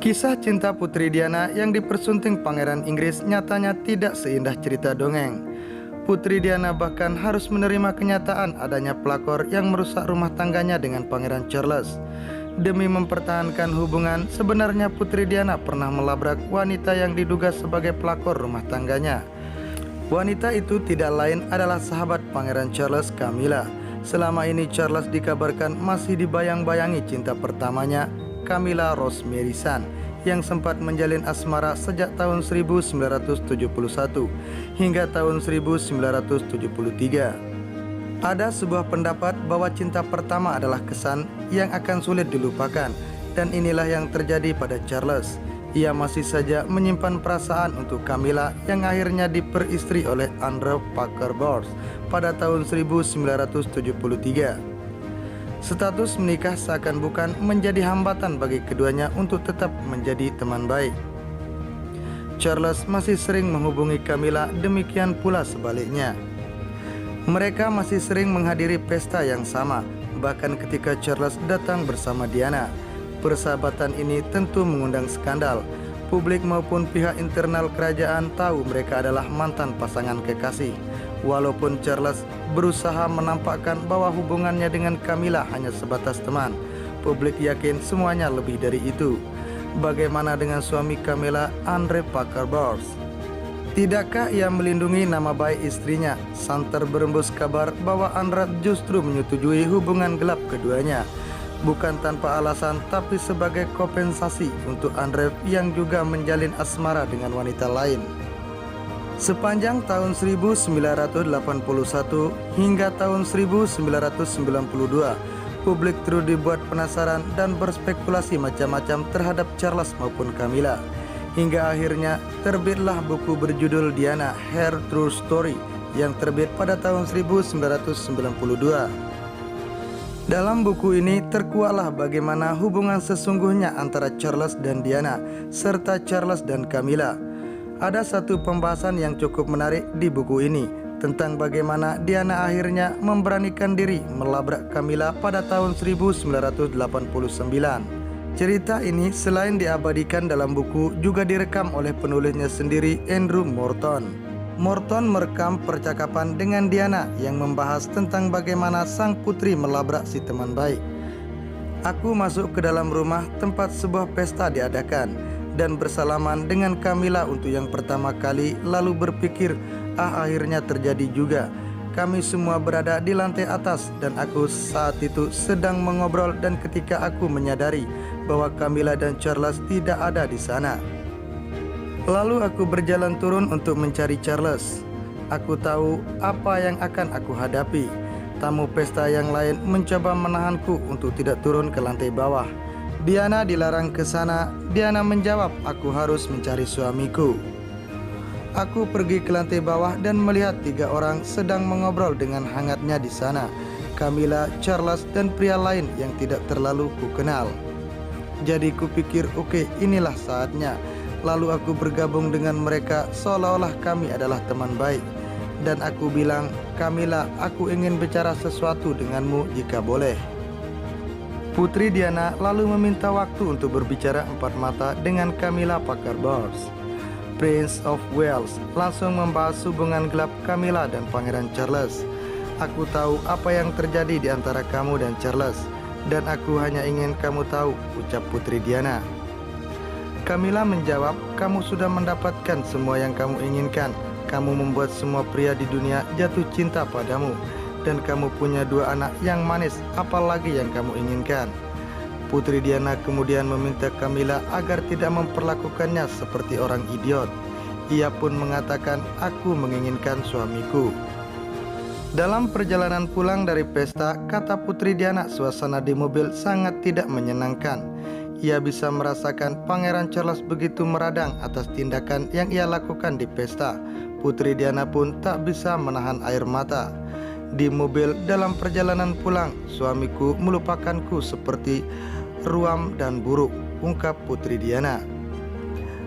Kisah cinta Putri Diana yang dipersunting Pangeran Inggris nyatanya tidak seindah cerita dongeng. Putri Diana bahkan harus menerima kenyataan adanya pelakor yang merusak rumah tangganya dengan Pangeran Charles. Demi mempertahankan hubungan, sebenarnya Putri Diana pernah melabrak wanita yang diduga sebagai pelakor rumah tangganya. Wanita itu tidak lain adalah sahabat Pangeran Charles, Camilla. Selama ini Charles dikabarkan masih dibayang-bayangi cinta pertamanya, Camilla Rosemary Sun, yang sempat menjalin asmara sejak tahun 1971 hingga tahun 1973. Ada sebuah pendapat bahwa cinta pertama adalah kesan yang akan sulit dilupakan, dan inilah yang terjadi pada Charles. Ia masih saja menyimpan perasaan untuk Camilla yang akhirnya diperistri oleh Andrew Parker Bowles pada tahun 1973. Status menikah seakan bukan menjadi hambatan bagi keduanya untuk tetap menjadi teman baik. Charles masih sering menghubungi Camilla, demikian pula sebaliknya. Mereka masih sering menghadiri pesta yang sama, bahkan ketika Charles datang bersama Diana. Persahabatan ini tentu mengundang skandal. Publik maupun pihak internal kerajaan tahu mereka adalah mantan pasangan kekasih. Walaupun Charles berusaha menampakkan bahwa hubungannya dengan Camilla hanya sebatas teman, publik yakin semuanya lebih dari itu. Bagaimana dengan suami Camilla, Andrew Parker Bowles? Tidakkah ia melindungi nama baik istrinya? Santer berembus kabar bahwa Andrew justru menyetujui hubungan gelap keduanya. Bukan tanpa alasan, tapi sebagai kompensasi untuk Andrew yang juga menjalin asmara dengan wanita lain. Sepanjang tahun 1981 hingga tahun 1992, publik terus dibuat penasaran dan berspekulasi macam-macam terhadap Charles maupun Camilla. Hingga akhirnya terbitlah buku berjudul Diana, Her True Story yang terbit pada tahun 1992. Dalam buku ini terkuaklah bagaimana hubungan sesungguhnya antara Charles dan Diana, serta Charles dan Camilla. Ada satu pembahasan yang cukup menarik di buku ini tentang bagaimana Diana akhirnya memberanikan diri melabrak Camilla pada tahun 1989. Cerita ini selain diabadikan dalam buku juga direkam oleh penulisnya sendiri, Andrew Morton. Morton merekam percakapan dengan Diana yang membahas tentang bagaimana sang putri melabrak si teman baik. Aku masuk ke dalam rumah tempat sebuah pesta diadakan dan bersalaman dengan Camilla untuk yang pertama kali, lalu berpikir, akhirnya terjadi juga. Kami semua berada di lantai atas dan aku saat itu sedang mengobrol, dan ketika aku menyadari bahwa Camilla dan Charles tidak ada di sana. Lalu aku berjalan turun untuk mencari Charles. Aku tahu apa yang akan aku hadapi. Tamu pesta yang lain mencoba menahanku untuk tidak turun ke lantai bawah. Diana dilarang ke sana. Diana menjawab, aku harus mencari suamiku. Aku pergi ke lantai bawah dan melihat 3 orang sedang mengobrol dengan hangatnya di sana. Camilla, Charles, dan pria lain yang tidak terlalu kukenal. Jadi kupikir, oke, inilah saatnya. Lalu aku bergabung dengan mereka seolah-olah kami adalah teman baik. Dan aku bilang, Camilla, aku ingin bicara sesuatu denganmu jika boleh. Putri Diana lalu meminta waktu untuk berbicara empat mata dengan Camilla Parker Bowles. Prince of Wales langsung membahas hubungan gelap Camilla dan Pangeran Charles. Aku tahu apa yang terjadi di antara kamu dan Charles, dan aku hanya ingin kamu tahu, ucap Putri Diana. Camilla menjawab, kamu sudah mendapatkan semua yang kamu inginkan. Kamu membuat semua pria di dunia jatuh cinta padamu, dan kamu punya 2 anak yang manis, apalagi yang kamu inginkan. Putri Diana kemudian meminta Camilla agar tidak memperlakukannya seperti orang idiot. Ia pun mengatakan, aku menginginkan suamiku. Dalam perjalanan pulang dari pesta, kata Putri Diana, suasana di mobil sangat tidak menyenangkan. Ia bisa merasakan Pangeran Charles begitu meradang atas tindakan yang ia lakukan di pesta. Putri Diana pun tak bisa menahan air mata. Di mobil dalam perjalanan pulang, suamiku melupakanku seperti ruam dan buruk, ungkap Putri Diana.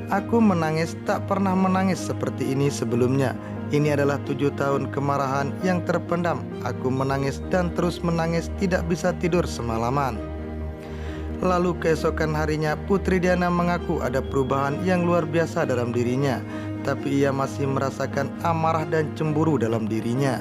Aku menangis, tak pernah menangis seperti ini sebelumnya. Ini adalah 7 tahun kemarahan yang terpendam. Aku menangis dan terus menangis, tidak bisa tidur semalaman. Lalu keesokan harinya Putri Diana mengaku ada perubahan yang luar biasa dalam dirinya, tapi ia masih merasakan amarah dan cemburu dalam dirinya.